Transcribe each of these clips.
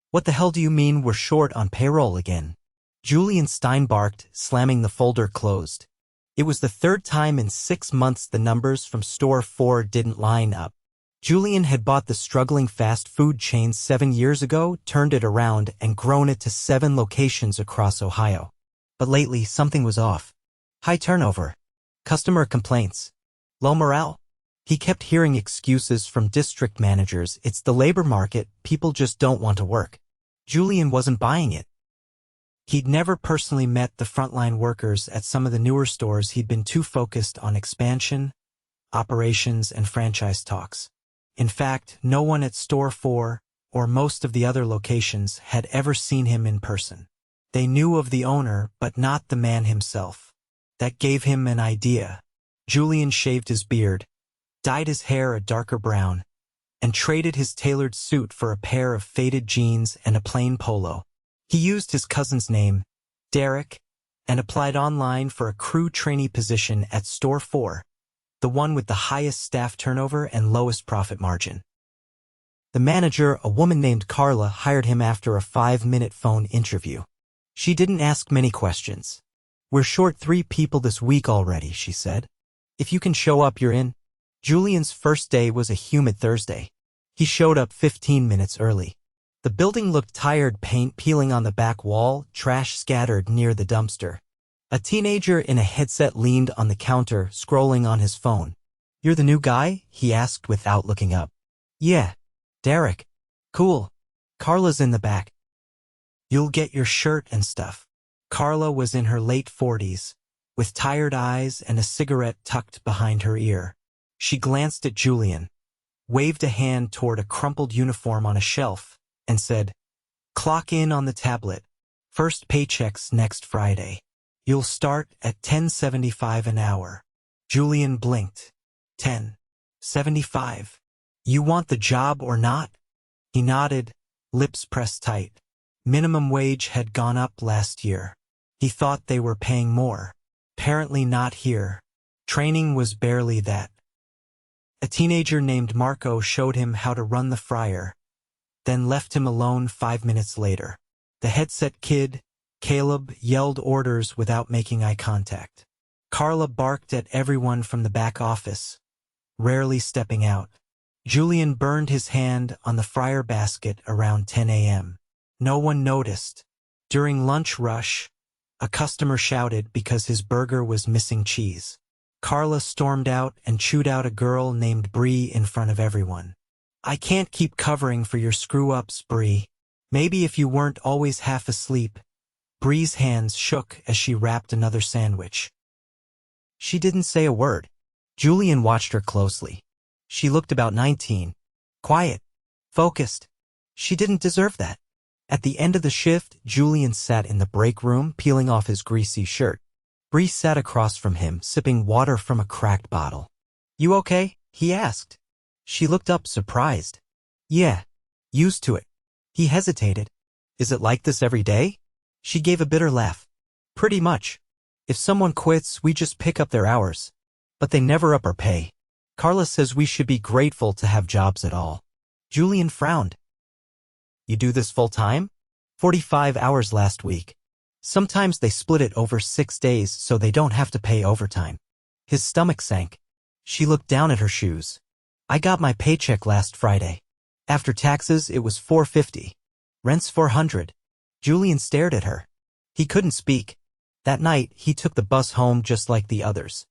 What the hell do you mean we're short on payroll again? Julian Stein barked, slamming the folder closed. It was the third time in 6 months the numbers from Store 4 didn't line up. Julian had bought the struggling fast food chain 7 years ago, turned it around, and grown it to 7 locations across Ohio. But lately, something was off. High turnover. Customer complaints. Low morale. He kept hearing excuses from district managers. It's the labor market, people just don't want to work. Julian wasn't buying it. He'd never personally met the frontline workers at some of the newer stores. He'd been too focused on expansion, operations, and franchise talks. In fact, no one at Store 4, or most of the other locations, had ever seen him in person. They knew of the owner, but not the man himself. That gave him an idea. Julian shaved his beard, dyed his hair a darker brown, and traded his tailored suit for a pair of faded jeans and a plain polo. He used his cousin's name, Derek, and applied online for a crew trainee position at Store 4, the one with the highest staff turnover and lowest profit margin. The manager, a woman named Carla, hired him after a 5-minute phone interview. She didn't ask many questions. "We're short 3 people this week already," she said. "If you can show up, you're in." Julian's first day was a humid Thursday. He showed up 15 minutes early. The building looked tired, paint peeling on the back wall, trash scattered near the dumpster. A teenager in a headset leaned on the counter, scrolling on his phone. "You're the new guy?" he asked without looking up. "Yeah. Derek." "Cool. Carla's in the back. You'll get your shirt and stuff." Carla was in her late 40s, with tired eyes and a cigarette tucked behind her ear. She glanced at Julian, waved a hand toward a crumpled uniform on a shelf, and said, "Clock in on the tablet. First paycheck's next Friday. You'll start at $10.75 an hour." Julian blinked. $10.75. "You want the job or not?" He nodded, lips pressed tight. Minimum wage had gone up last year. He thought they were paying more. Apparently not here. Training was barely that. A teenager named Marco showed him how to run the fryer, then left him alone 5 minutes later. The headset kid, Caleb, yelled orders without making eye contact. Carla barked at everyone from the back office, rarely stepping out. Julian burned his hand on the fryer basket around 10 a.m. No one noticed. During lunch rush, a customer shouted because his burger was missing cheese. Carla stormed out and chewed out a girl named Bree in front of everyone. "I can't keep covering for your screw-ups, Bree. Maybe if you weren't always half asleep." Bree's hands shook as she wrapped another sandwich. She didn't say a word. Julian watched her closely. She looked about 19. Quiet. Focused. She didn't deserve that. At the end of the shift, Julian sat in the break room, peeling off his greasy shirt. Bree sat across from him, sipping water from a cracked bottle. "You okay?" he asked. She looked up, surprised. "Yeah. Used to it." He hesitated. "Is it like this every day?" She gave a bitter laugh. "Pretty much. If someone quits, we just pick up their hours. But they never up our pay. Carla says we should be grateful to have jobs at all." Julian frowned. "You do this full time?" 45 hours last week. Sometimes they split it over 6 days so they don't have to pay overtime." His stomach sank. She looked down at her shoes. "I got my paycheck last Friday. After taxes, it was $450. Rent's $400. Julian stared at her. He couldn't speak. That night, he took the bus home just like the others.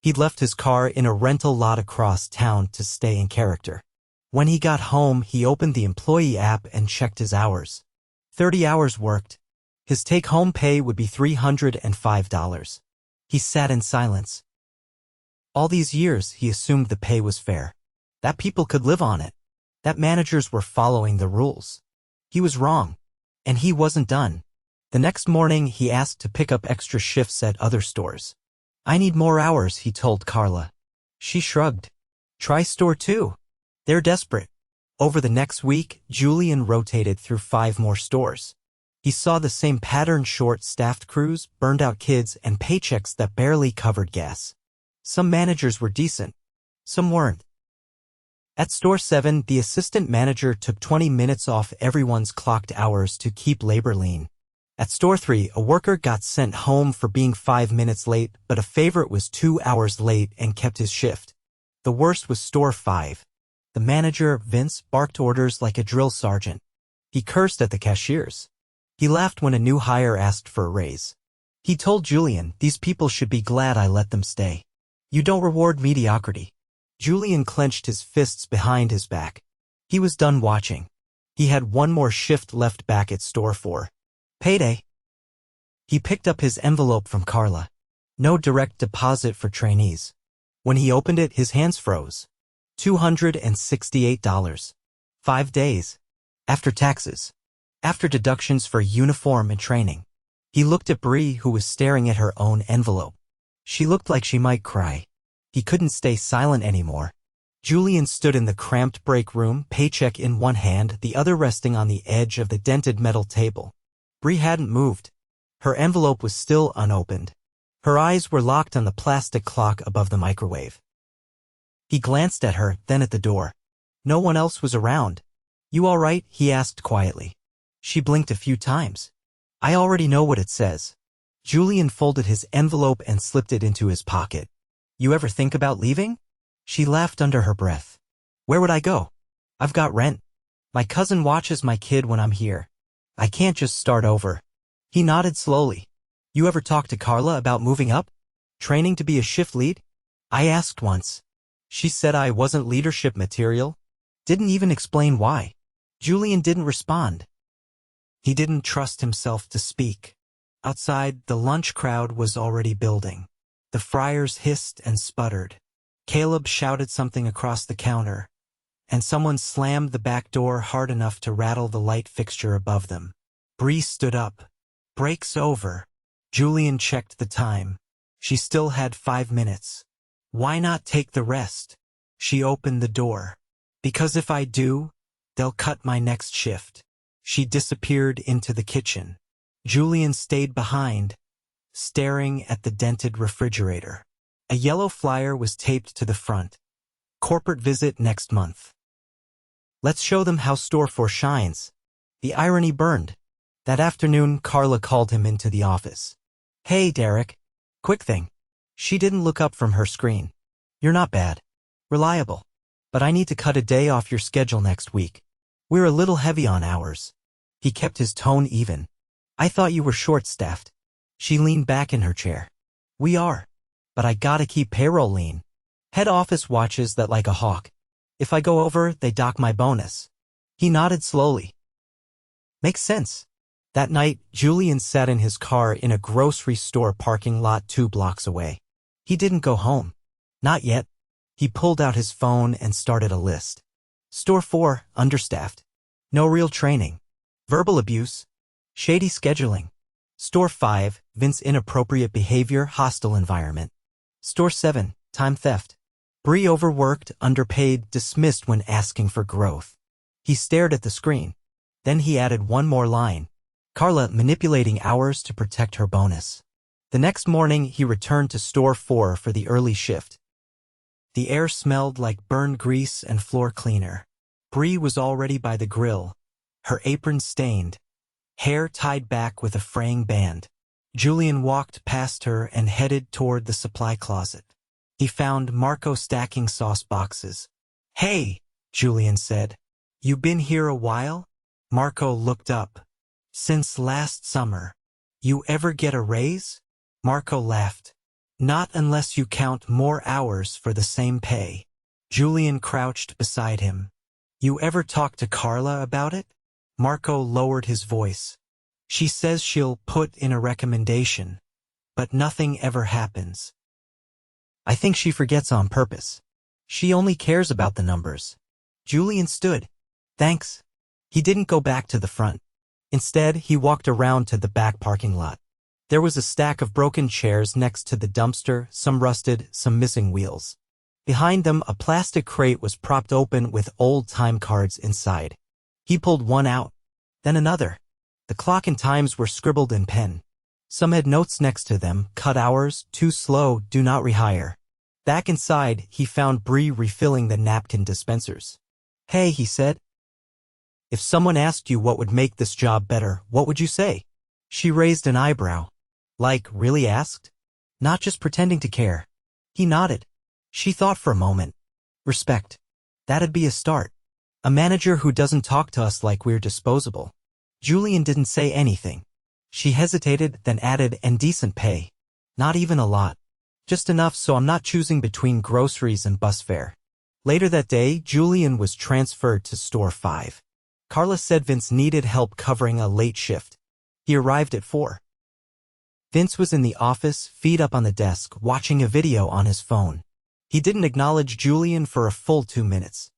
He'd left his car in a rental lot across town to stay in character. When he got home, he opened the employee app and checked his hours. 30 hours worked. His take-home pay would be $305. He sat in silence. All these years, he assumed the pay was fair. That people could live on it. That managers were following the rules. He was wrong. And he wasn't done. The next morning, he asked to pick up extra shifts at other stores. "I need more hours," he told Carla. She shrugged. "Try Store 2. They're desperate." Over the next week, Julian rotated through 5 more stores. He saw the same pattern: short-staffed crews, burned-out kids, and paychecks that barely covered gas. Some managers were decent. Some weren't. At Store 7, the assistant manager took 20 minutes off everyone's clocked hours to keep labor lean. At Store 3, a worker got sent home for being 5 minutes late, but a favorite was 2 hours late and kept his shift. The worst was Store 5. The manager, Vince, barked orders like a drill sergeant. He cursed at the cashiers. He laughed when a new hire asked for a raise. He told Julian, "These people should be glad I let them stay. You don't reward mediocrity." Julian clenched his fists behind his back. He was done watching. He had one more shift left back at Store 4. Payday. He picked up his envelope from Carla. No direct deposit for trainees. When he opened it, his hands froze. $268. 5 days. After taxes. After deductions for uniform and training. He looked at Bree, who was staring at her own envelope. She looked like she might cry. He couldn't stay silent anymore. Julian stood in the cramped break room, paycheck in one hand, the other resting on the edge of the dented metal table. Bree hadn't moved. Her envelope was still unopened. Her eyes were locked on the plastic clock above the microwave. He glanced at her, then at the door. No one else was around. "You all right?" he asked quietly. She blinked a few times. "I already know what it says." Julian folded his envelope and slipped it into his pocket. "You ever think about leaving?" She laughed under her breath. "Where would I go? I've got rent. My cousin watches my kid when I'm here. I can't just start over." He nodded slowly. "You ever talk to Carla about moving up? Training to be a shift lead?" "I asked once. She said I wasn't leadership material. Didn't even explain why." Julian didn't respond. He didn't trust himself to speak. Outside, the lunch crowd was already building. The fryers hissed and sputtered. Caleb shouted something across the counter, and someone slammed the back door hard enough to rattle the light fixture above them. Bree stood up. "Break's over." Julian checked the time. She still had 5 minutes. "Why not take the rest?" She opened the door. "Because if I do, they'll cut my next shift." She disappeared into the kitchen. Julian stayed behind, staring at the dented refrigerator. A yellow flyer was taped to the front. "Corporate visit next month. Let's show them how Store 4 shines." The irony burned. That afternoon, Carla called him into the office. "Hey, Derek. Quick thing." She didn't look up from her screen. "You're not bad. Reliable. But I need to cut a day off your schedule next week. We're a little heavy on hours." He kept his tone even. "I thought you were short-staffed." She leaned back in her chair. "We are. But I gotta keep payroll lean. Head office watches that like a hawk. If I go over, they dock my bonus." He nodded slowly. "Makes sense." That night, Julian sat in his car in a grocery store parking lot 2 blocks away. He didn't go home. Not yet. He pulled out his phone and started a list. Store 4, understaffed. No real training. Verbal abuse. Shady scheduling. Store 5, Vince inappropriate behavior, hostile environment. Store 7, time theft. Bree overworked, underpaid, dismissed when asking for growth. He stared at the screen. Then he added one more line. Carla manipulating hours to protect her bonus. The next morning, he returned to Store 4 for the early shift. The air smelled like burned grease and floor cleaner. Bree was already by the grill, her apron stained, hair tied back with a fraying band. Julian walked past her and headed toward the supply closet. He found Marco stacking sauce boxes. "Hey," Julian said. "You been here a while?" Marco looked up. "Since last summer. You ever get a raise?" Marco laughed. "Not unless you count more hours for the same pay." Julian crouched beside him. "You ever talk to Carla about it?" Marco lowered his voice. "She says she'll put in a recommendation, but nothing ever happens. I think she forgets on purpose. She only cares about the numbers." Julian stood. "Thanks." He didn't go back to the front. Instead, he walked around to the back parking lot. There was a stack of broken chairs next to the dumpster, some rusted, some missing wheels. Behind them, a plastic crate was propped open with old time cards inside. He pulled one out, then another. The clock and times were scribbled in pen. Some had notes next to them: cut hours, too slow, do not rehire. Back inside, he found Bree refilling the napkin dispensers. "Hey," he said. "If someone asked you what would make this job better, what would you say?" She raised an eyebrow. "Like, really asked? Not just pretending to care." He nodded. She thought for a moment. "Respect. That'd be a start. A manager who doesn't talk to us like we're disposable." Julian didn't say anything. She hesitated, then added, "And decent pay. Not even a lot. Just enough so I'm not choosing between groceries and bus fare." Later that day, Julian was transferred to Store 5. Carla said Vince needed help covering a late shift. He arrived at 4. Vince was in the office, feet up on the desk, watching a video on his phone. He didn't acknowledge Julian for a full 2 minutes.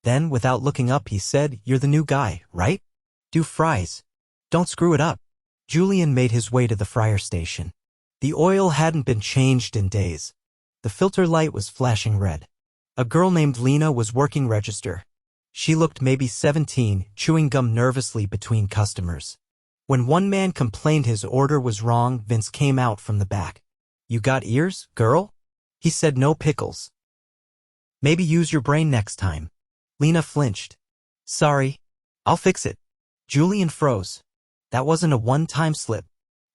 Then, without looking up, he said, "You're the new guy, right? Do fries. Don't screw it up." Julian made his way to the fryer station. The oil hadn't been changed in days. The filter light was flashing red. A girl named Lena was working register. She looked maybe 17, chewing gum nervously between customers. When one man complained his order was wrong, Vince came out from the back. "You got ears, girl?" He said, "No pickles. Maybe use your brain next time." Lena flinched. "Sorry. I'll fix it." Julian froze. That wasn't a one-time slip.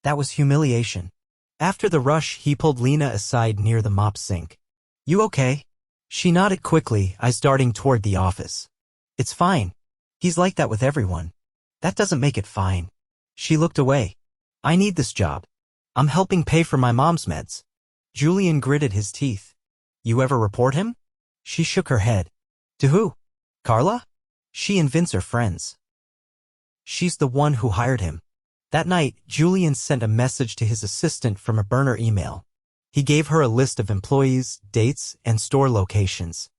That was humiliation. After the rush, he pulled Lena aside near the mop sink. "You okay?" She nodded quickly, eyes darting toward the office. "It's fine. He's like that with everyone. That doesn't make it fine." She looked away. "I need this job. I'm helping pay for my mom's meds." Julian gritted his teeth. "You ever report him?" She shook her head. "To who? Carla? She and Vince are friends. She's the one who hired him." That night, Julian sent a message to his assistant from a burner email. He gave her a list of employees, dates, and store locations.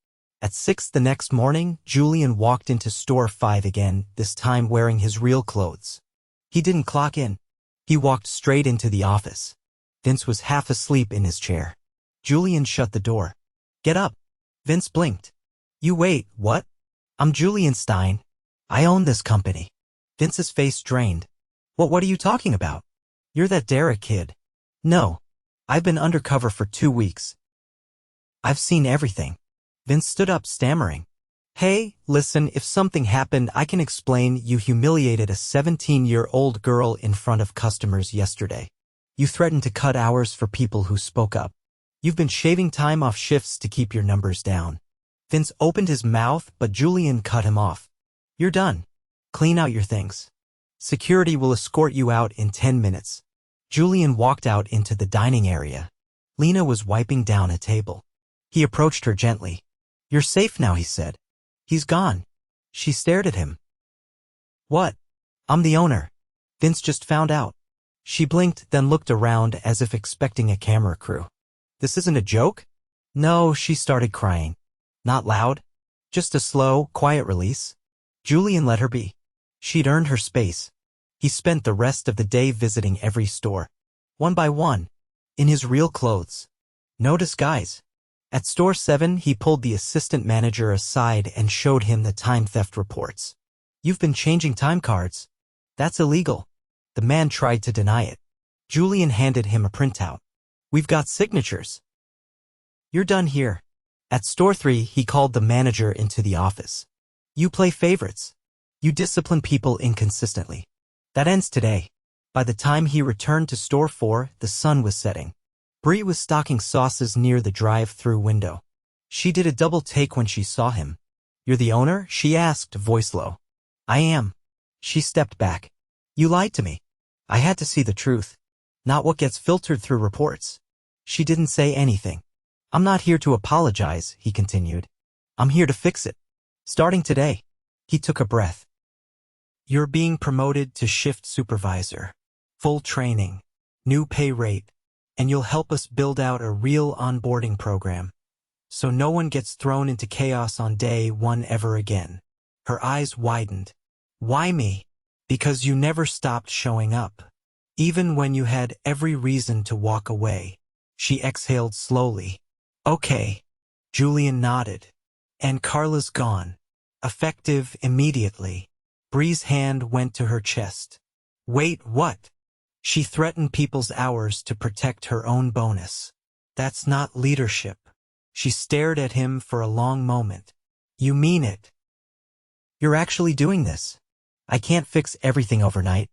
At 6 the next morning, Julian walked into Store 5 again, this time wearing his real clothes. He didn't clock in. He walked straight into the office. Vince was half asleep in his chair. Julian shut the door. "Get up." Vince blinked. "You wait, what?" "I'm Julian Stein. I own this company." Vince's face drained. What are you talking about?" "You're that Derek kid." "No. I've been undercover for 2 weeks. I've seen everything." Vince stood up, stammering. "Hey, listen, if something happened, I can explain. You humiliated a 17-year-old girl in front of customers yesterday. You threatened to cut hours for people who spoke up. You've been shaving time off shifts to keep your numbers down." Vince opened his mouth, but Julian cut him off. "You're done. Clean out your things. Security will escort you out in 10 minutes. Julian walked out into the dining area. Lena was wiping down a table. He approached her gently. "You're safe now," he said. "He's gone." She stared at him. "What?" "I'm the owner. Vince just found out." She blinked, then looked around as if expecting a camera crew. "This isn't a joke?" "No," she started crying. Not loud. Just a slow, quiet release. Julian let her be. She'd earned her space. He spent the rest of the day visiting every store. One by one. In his real clothes. No disguise. At Store 7, he pulled the assistant manager aside and showed him the time theft reports. "You've been changing time cards. That's illegal." The man tried to deny it. Julian handed him a printout. "We've got signatures." "You're done here." At Store 3, he called the manager into the office. "You play favorites. You discipline people inconsistently. That ends today." By the time he returned to Store 4, the sun was setting. Bree was stocking sauces near the drive-through window. She did a double take when she saw him. "You're the owner?" she asked, voice low. "I am." She stepped back. "You lied to me. I had to see the truth. Not what gets filtered through reports." She didn't say anything. "I'm not here to apologize," he continued. "I'm here to fix it. Starting today." He took a breath. "You're being promoted to shift supervisor. Full training. New pay rate. And you'll help us build out a real onboarding program. So no one gets thrown into chaos on day 1 ever again." Her eyes widened. "Why me?" "Because you never stopped showing up. Even when you had every reason to walk away." She exhaled slowly. "Okay." Julian nodded. "And Carla's gone. Effective immediately." Bree's hand went to her chest. "Wait, what?" "She threatened people's hours to protect her own bonus. That's not leadership." She stared at him for a long moment. You mean it? You're actually doing this? I can't fix everything overnight,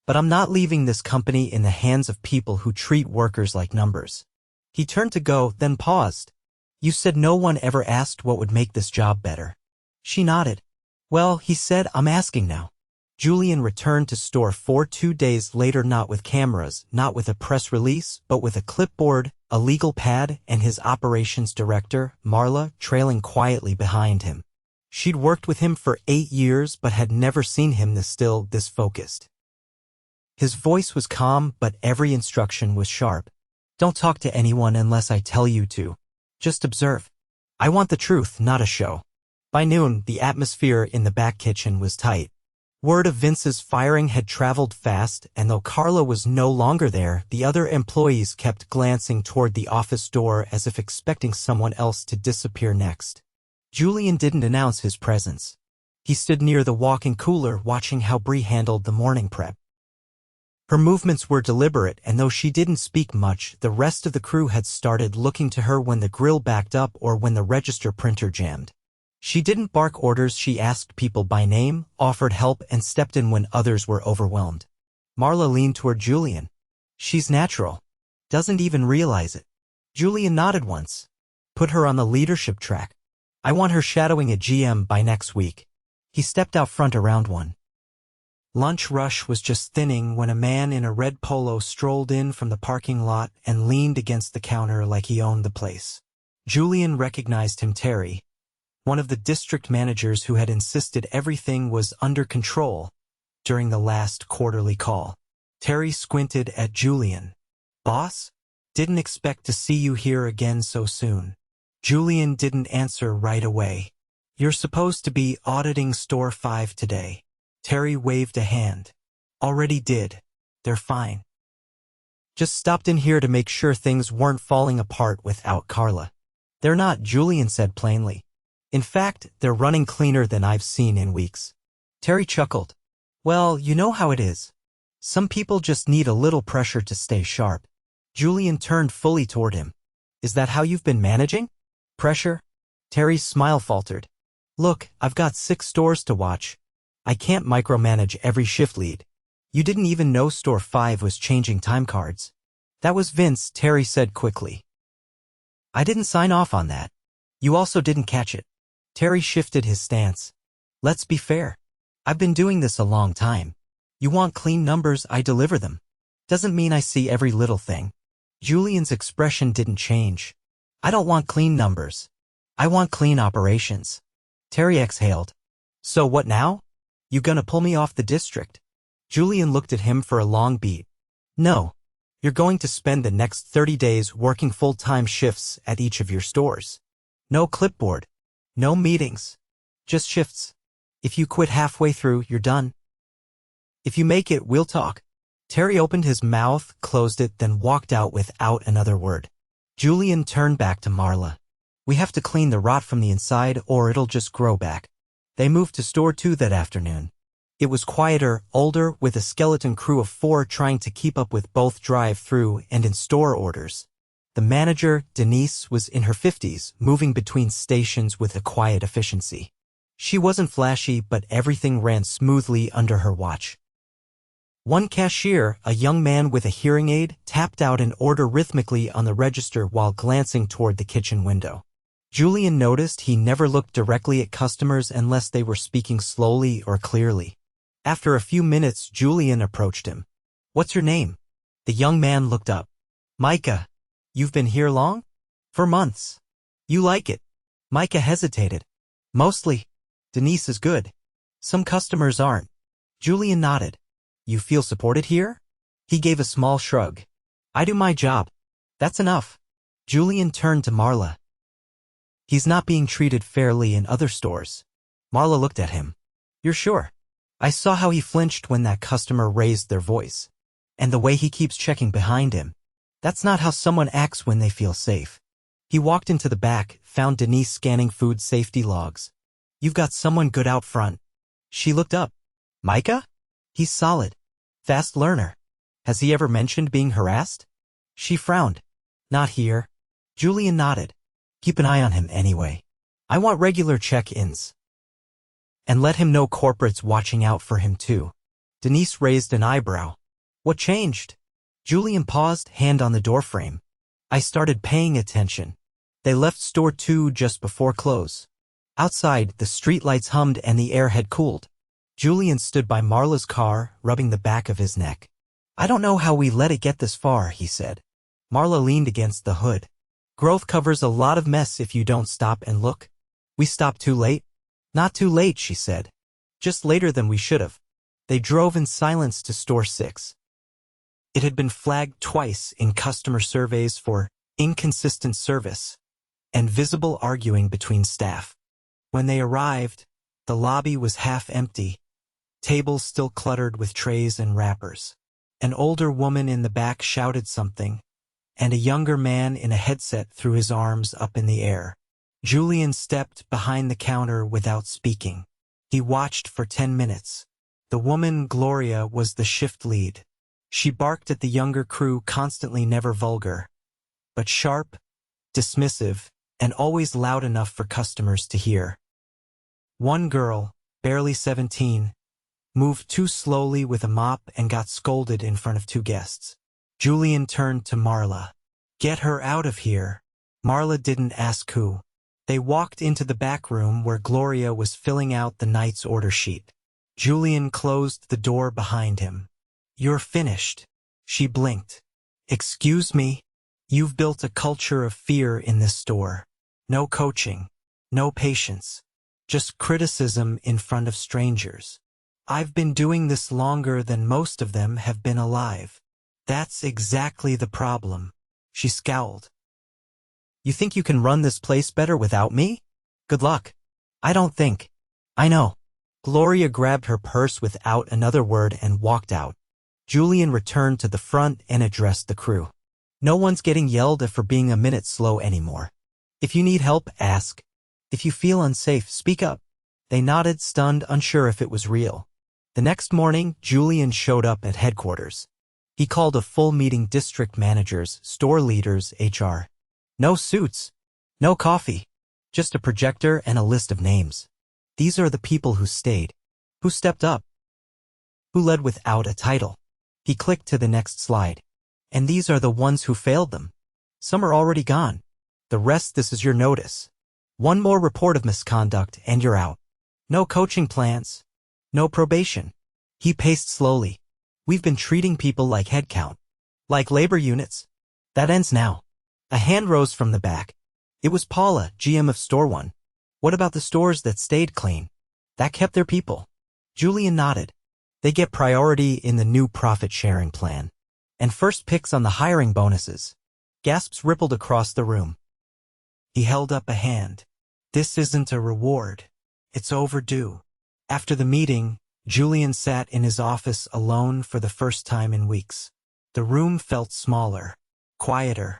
but I'm not leaving this company in the hands of people who treat workers like numbers. He turned to go, then paused. You said no one ever asked what would make this job better. She nodded. Well, he said, I'm asking now. Julian returned to store 2 days later, not with cameras, not with a press release, but with a clipboard, a legal pad, and his operations director, Marla, trailing quietly behind him. She'd worked with him for 8 years but had never seen him this still, this focused. His voice was calm, but every instruction was sharp. Don't talk to anyone unless I tell you to. Just observe. I want the truth, not a show. By noon, the atmosphere in the back kitchen was tight. Word of Vince's firing had traveled fast, and though Carla was no longer there, the other employees kept glancing toward the office door as if expecting someone else to disappear next. Julian didn't announce his presence. He stood near the walk-in cooler watching how Bree handled the morning prep. Her movements were deliberate, and though she didn't speak much, the rest of the crew had started looking to her when the grill backed up or when the register printer jammed. She didn't bark orders, she asked people by name, offered help, and stepped in when others were overwhelmed. Marla leaned toward Julian. She's natural. Doesn't even realize it. Julian nodded once. Put her on the leadership track. I want her shadowing a GM by next week. He stepped out front around one. Lunch rush was just thinning when a man in a red polo strolled in from the parking lot and leaned against the counter like he owned the place. Julian recognized him, Terry, one of the district managers who had insisted everything was under control during the last quarterly call. Terry squinted at Julian. Boss? Didn't expect to see you here again so soon. Julian didn't answer right away. You're supposed to be auditing Store 5 today. Terry waved a hand. Already did. They're fine. Just stopped in here to make sure things weren't falling apart without Carla. They're not, Julian said plainly. In fact, they're running cleaner than I've seen in weeks. Terry chuckled. Well, you know how it is. Some people just need a little pressure to stay sharp. Julian turned fully toward him. Is that how you've been managing? Pressure? Terry's smile faltered. Look, I've got 6 stores to watch. I can't micromanage every shift lead. You didn't even know Store 5 was changing time cards. That was Vince, Terry said quickly. I didn't sign off on that. You also didn't catch it. Terry shifted his stance. Let's be fair. I've been doing this a long time. You want clean numbers, I deliver them. Doesn't mean I see every little thing. Julian's expression didn't change. I don't want clean numbers. I want clean operations. Terry exhaled. So what now? You gonna pull me off the district? Julian looked at him for a long beat. No. You're going to spend the next 30 days working full-time shifts at each of your stores. No clipboard. No meetings. Just shifts. If you quit halfway through, you're done. If you make it, we'll talk. Terry opened his mouth, closed it, then walked out without another word. Julian turned back to Marla. We have to clean the rot from the inside or it'll just grow back. They moved to Store 2 that afternoon. It was quieter, older, with a skeleton crew of 4 trying to keep up with both drive-through and in-store orders. The manager, Denise, was in her 50s, moving between stations with a quiet efficiency. She wasn't flashy, but everything ran smoothly under her watch. One cashier, a young man with a hearing aid, tapped out an order rhythmically on the register while glancing toward the kitchen window. Julian noticed he never looked directly at customers unless they were speaking slowly or clearly. After a few minutes, Julian approached him. What's your name? The young man looked up. Micah. You've been here long? For months. You like it? Micah hesitated. Mostly. Denise is good. Some customers aren't. Julian nodded. You feel supported here? He gave a small shrug. I do my job. That's enough. Julian turned to Marla. He's not being treated fairly in other stores. Marla looked at him. You're sure? I saw how he flinched when that customer raised their voice. And the way he keeps checking behind him. That's not how someone acts when they feel safe. He walked into the back, found Denise scanning food safety logs. You've got someone good out front. She looked up. Micah? He's solid. Fast learner. Has he ever mentioned being harassed? She frowned. Not here. Julian nodded. Keep an eye on him anyway. I want regular check-ins. And let him know corporate's watching out for him too. Denise raised an eyebrow. What changed? Julian paused, hand on the doorframe. I started paying attention. They left store 2 just before close. Outside, the streetlights hummed and the air had cooled. Julian stood by Marla's car, rubbing the back of his neck. I don't know how we let it get this far, he said. Marla leaned against the hood. Growth covers a lot of mess if you don't stop and look. We stopped too late? Not too late, she said. Just later than we should have. They drove in silence to store 6. It had been flagged twice in customer surveys for inconsistent service and visible arguing between staff. When they arrived, the lobby was half empty, tables still cluttered with trays and wrappers. An older woman in the back shouted something, and a younger man in a headset threw his arms up in the air. Julian stepped behind the counter without speaking. He watched for 10 minutes. The woman, Gloria, was the shift lead. She barked at the younger crew, constantly, never vulgar, but sharp, dismissive, and always loud enough for customers to hear. One girl, barely 17, moved too slowly with a mop and got scolded in front of 2 guests. Julian turned to Marla. Get her out of here. Marla didn't ask who. They walked into the back room where Gloria was filling out the night's order sheet. Julian closed the door behind him. You're finished. She blinked. Excuse me? You've built a culture of fear in this store. No coaching. No patience. Just criticism in front of strangers. I've been doing this longer than most of them have been alive. That's exactly the problem. She scowled. You think you can run this place better without me? Good luck. I don't think. I know. Gloria grabbed her purse without another word and walked out. Julian returned to the front and addressed the crew. No one's getting yelled at for being a minute slow anymore. If you need help, ask. If you feel unsafe, speak up. They nodded, stunned, unsure if it was real. The next morning, Julian showed up at headquarters. He called a full meeting: district managers, store leaders, HR. No suits. No coffee. Just a projector and a list of names. These are the people who stayed. Who stepped up. Who led without a title. He clicked to the next slide. And these are the ones who failed them. Some are already gone. The rest, this is your notice. One more report of misconduct and you're out. No coaching plans. No probation. He paced slowly. We've been treating people like headcount. Like labor units. That ends now. A hand rose from the back. It was Paula, GM of Store 1. What about the stores that stayed clean? That kept their people. Julian nodded. They get priority in the new profit-sharing plan. And first picks on the hiring bonuses. Gasps rippled across the room. He held up a hand. This isn't a reward. It's overdue. After the meeting, Julian sat in his office alone for the first time in weeks. The room felt smaller, quieter.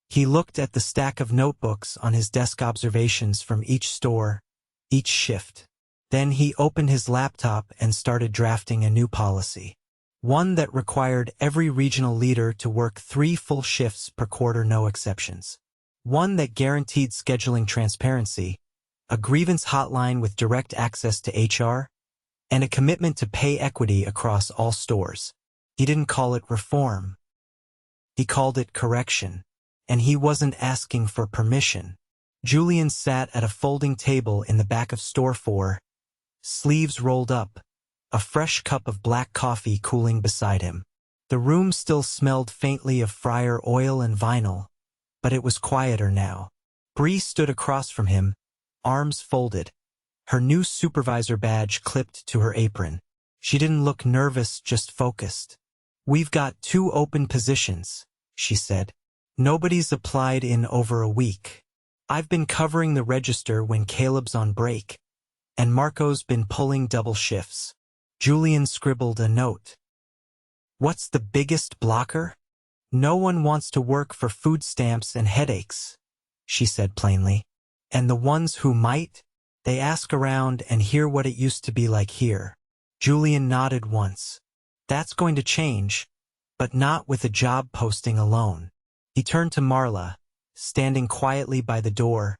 He looked at the stack of notebooks on his desk, observations from each store, each shift. Then he opened his laptop and started drafting a new policy. One that required every regional leader to work 3 full shifts per quarter, no exceptions. One that guaranteed scheduling transparency, a grievance hotline with direct access to HR, and a commitment to pay equity across all stores. He didn't call it reform. He called it correction. And he wasn't asking for permission. Julian sat at a folding table in the back of Store 4, sleeves rolled up, a fresh cup of black coffee cooling beside him. The room still smelled faintly of fryer oil and vinyl, but it was quieter now. Bree stood across from him, arms folded, her new supervisor badge clipped to her apron. She didn't look nervous, just focused. We've got 2 open positions, she said. Nobody's applied in over a week. I've been covering the register when Caleb's on break, and Marco's been pulling double shifts. Julian scribbled a note. What's the biggest blocker? No one wants to work for food stamps and headaches, she said plainly. And the ones who might, they ask around and hear what it used to be like here. Julian nodded once. That's going to change, but not with a job posting alone. He turned to Marla. standing quietly by the door,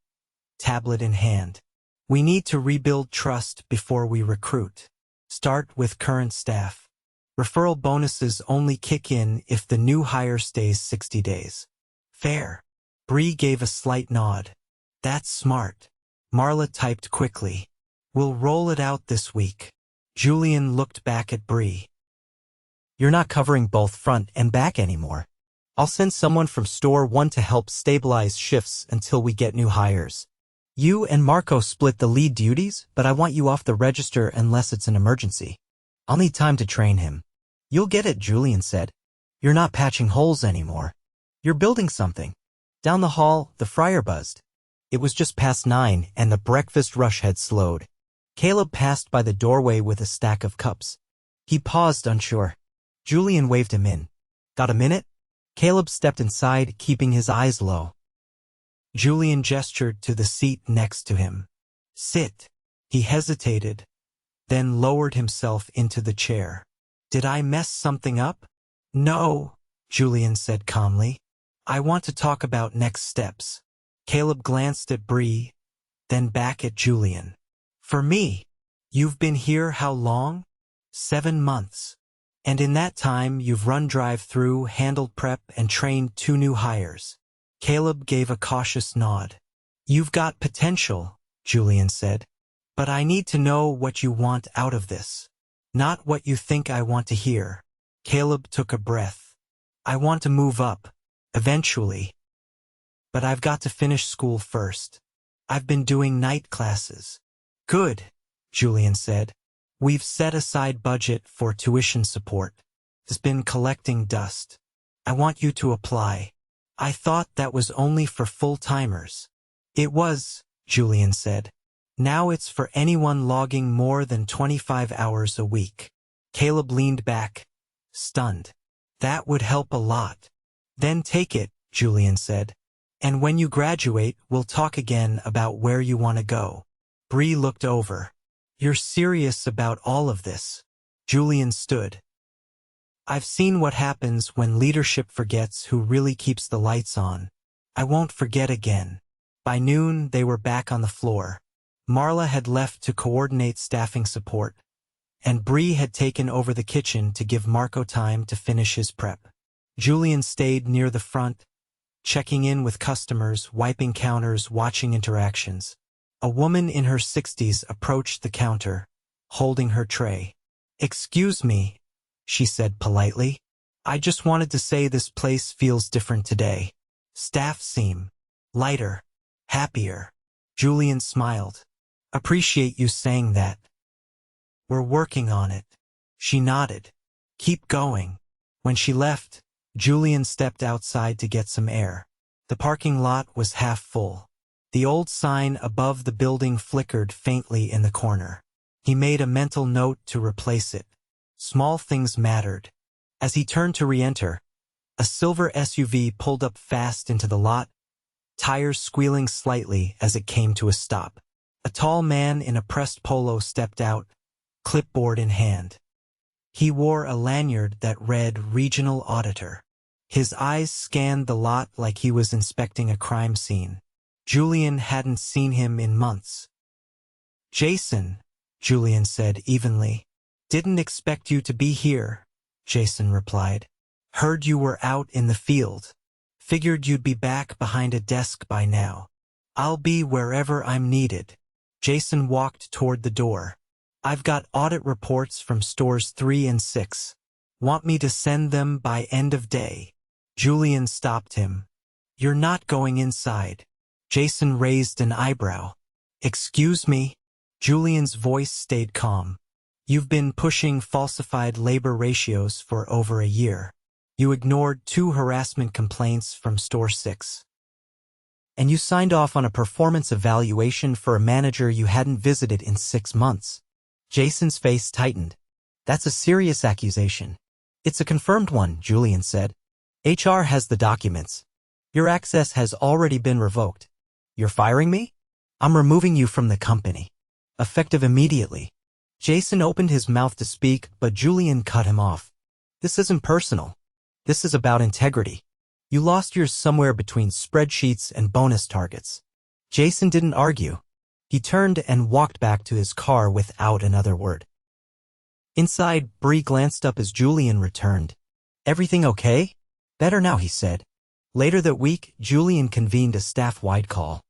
tablet in hand. We need to rebuild trust before we recruit. Start with current staff. Referral bonuses only kick in if the new hire stays 60 days. Fair. Bree gave a slight nod. That's smart. Marla typed quickly. We'll roll it out this week. Julian looked back at Bree. You're not covering both front and back anymore. I'll send someone from store 1 to help stabilize shifts until we get new hires. You and Marco split the lead duties, but I want you off the register unless it's an emergency. I'll need time to train him. You'll get it, Julian said. You're not patching holes anymore. You're building something. Down the hall, the fryer buzzed. It was just past 9 and the breakfast rush had slowed. Caleb passed by the doorway with a stack of cups. He paused, unsure. Julian waved him in. Got a minute? Caleb stepped inside, keeping his eyes low. Julian gestured to the seat next to him. Sit. He hesitated, then lowered himself into the chair. Did I mess something up? No, Julian said calmly. I want to talk about next steps. Caleb glanced at Bree, then back at Julian. For me, you've been here how long? 7 months. And in that time, you've run drive-through, handled prep, and trained 2 new hires. Caleb gave a cautious nod. You've got potential, Julian said. But I need to know what you want out of this. Not what you think I want to hear. Caleb took a breath. I want to move up, eventually. But I've got to finish school first. I've been doing night classes. Good, Julian said. We've set aside budget for tuition support. It's been collecting dust. I want you to apply. I thought that was only for full-timers. It was, Julian said. Now it's for anyone logging more than 25 hours a week. Caleb leaned back, stunned. That would help a lot. Then take it, Julian said. And when you graduate, we'll talk again about where you want to go. Bree looked over. You're serious about all of this? Julian stood. I've seen what happens when leadership forgets who really keeps the lights on. I won't forget again. By noon, they were back on the floor. Marla had left to coordinate staffing support, and Bree had taken over the kitchen to give Marco time to finish his prep. Julian stayed near the front, checking in with customers, wiping counters, watching interactions. A woman in her 60s approached the counter, holding her tray. Excuse me, she said politely. I just wanted to say this place feels different today. Staff seem lighter, happier. Julian smiled. Appreciate you saying that. We're working on it. She nodded. Keep going. When she left, Julian stepped outside to get some air. The parking lot was half full. The old sign above the building flickered faintly in the corner. He made a mental note to replace it. Small things mattered. As he turned to re-enter, a silver SUV pulled up fast into the lot, tires squealing slightly as it came to a stop. A tall man in a pressed polo stepped out, clipboard in hand. He wore a lanyard that read Regional Auditor. His eyes scanned the lot like he was inspecting a crime scene. Julian hadn't seen him in months. Jason, Julian said evenly. Didn't expect you to be here, Jason replied. Heard you were out in the field. Figured you'd be back behind a desk by now. I'll be wherever I'm needed. Jason walked toward the door. I've got audit reports from stores 3 and 6. Want me to send them by end of day? Julian stopped him. You're not going inside. Jason raised an eyebrow. Excuse me? Julian's voice stayed calm. You've been pushing falsified labor ratios for over a year. You ignored 2 harassment complaints from store 6. And you signed off on a performance evaluation for a manager you hadn't visited in 6 months. Jason's face tightened. That's a serious accusation. It's a confirmed one, Julian said. HR has the documents. Your access has already been revoked. You're firing me? I'm removing you from the company. Effective immediately. Jason opened his mouth to speak, but Julian cut him off. This isn't personal. This is about integrity. You lost yours somewhere between spreadsheets and bonus targets. Jason didn't argue. He turned and walked back to his car without another word. Inside, Bree glanced up as Julian returned. "Everything okay?" "Better now," he said. Later that week, Julian convened a staff-wide call.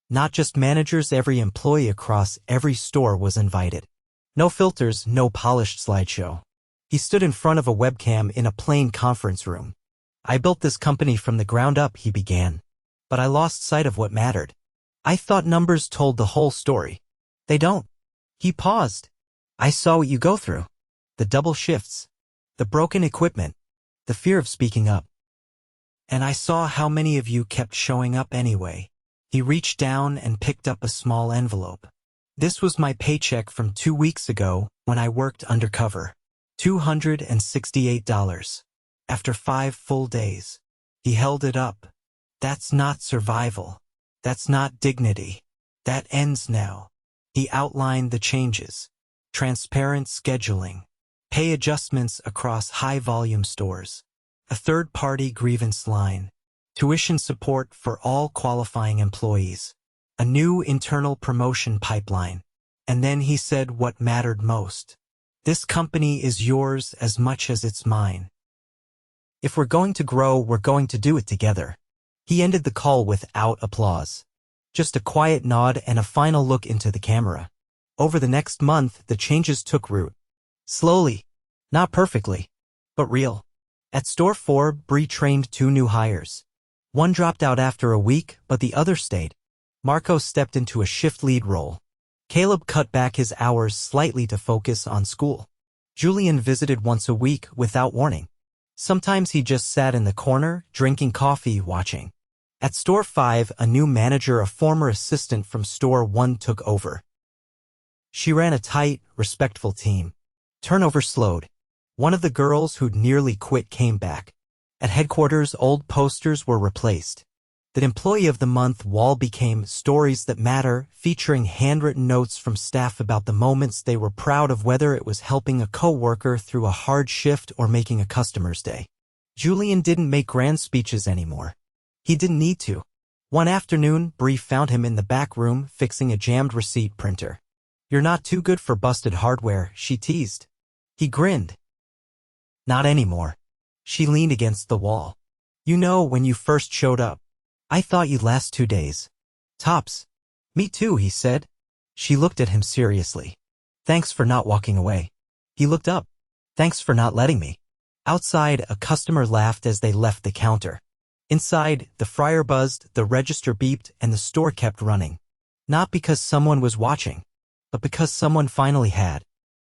Not just managers, every employee across every store was invited. No filters, no polished slideshow. He stood in front of a webcam in a plain conference room. "I built this company from the ground up," he began. "But I lost sight of what mattered. I thought numbers told the whole story. They don't." He paused. "I saw what you go through. The double shifts. The broken equipment. The fear of speaking up. And I saw how many of you kept showing up anyway." He reached down and picked up a small envelope. "This was my paycheck from 2 weeks ago when I worked undercover. $268. After 5 full days." He held it up. "That's not survival. That's not dignity. That ends now." He outlined the changes. Transparent scheduling. Pay adjustments across high-volume stores. A third-party grievance line. Tuition support for all qualifying employees. A new internal promotion pipeline. And then he said what mattered most. "This company is yours as much as it's mine. If we're going to grow, we're going to do it together." He ended the call without applause. Just a quiet nod and a final look into the camera. Over the next month, the changes took root. Slowly. Not perfectly. But real. At Store 4, Bree trained 2 new hires. One dropped out after a week, but the other stayed. Marco stepped into a shift lead role. Caleb cut back his hours slightly to focus on school. Julian visited once a week without warning. Sometimes he just sat in the corner, drinking coffee, watching. At Store 5, a new manager, a former assistant from Store 1, took over. She ran a tight, respectful team. Turnover slowed. One of the girls who'd nearly quit came back. At headquarters, old posters were replaced. The Employee of the Month wall became Stories That Matter, featuring handwritten notes from staff about the moments they were proud of, whether it was helping a coworker through a hard shift or making a customer's day. Julian didn't make grand speeches anymore. He didn't need to. One afternoon, Bree found him in the back room fixing a jammed receipt printer. "You're not too good for busted hardware," she teased. He grinned. "Not anymore." She leaned against the wall. "You know, when you first showed up, I thought you'd last 2 days. Tops." "Me too," he said. She looked at him seriously. "Thanks for not walking away." He looked up. "Thanks for not letting me." Outside, a customer laughed as they left the counter. Inside, the fryer buzzed, the register beeped, and the store kept running. Not because someone was watching, but because someone finally had.